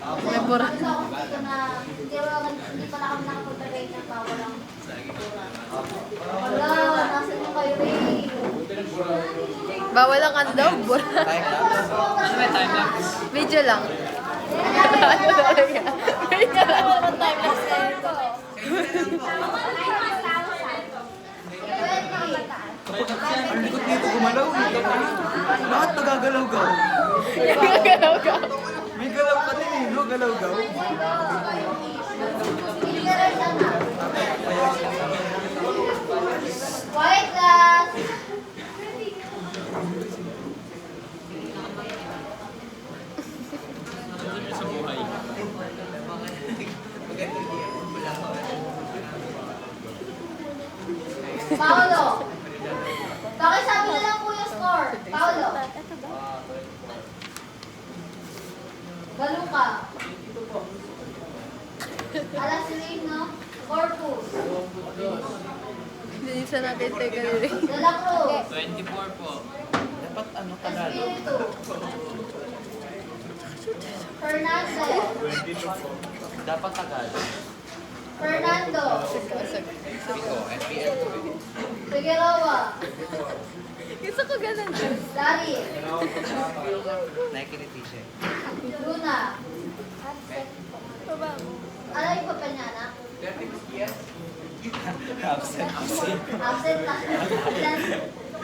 May bura. Kasi ako dito na hindi pala kami nakapag-rate ng bawal ang bura. Wala, nasan yung kayo eh. Bawal ang ano daw, bura. Ano may time lapse? Video lang. Ano talaga? Video lang. Walang time lapse na ito. Ang likod dito gumalaw. Lahat nagagalaw-gaw. Galaw-gaw. May galaw ka din eh, no? Galaw-gaw. Quiet class! Sa buhay. Paolo! Pakisabi na lang po yung score. Paolo. Galuka. Alas no? Corpus. Hindi sa natin teka rin. De La Cruz. 24 po. Dapat ano Tagalog? Espiritu. Fernandez. Dapat Tagalog. Fernando. Ito, FPL. Figueroa. Gusto ko ganun din. Larry. Nike ni Tisha. Luna. Baba mo. Ano yung papel niya, anak? Absent. Absent lang.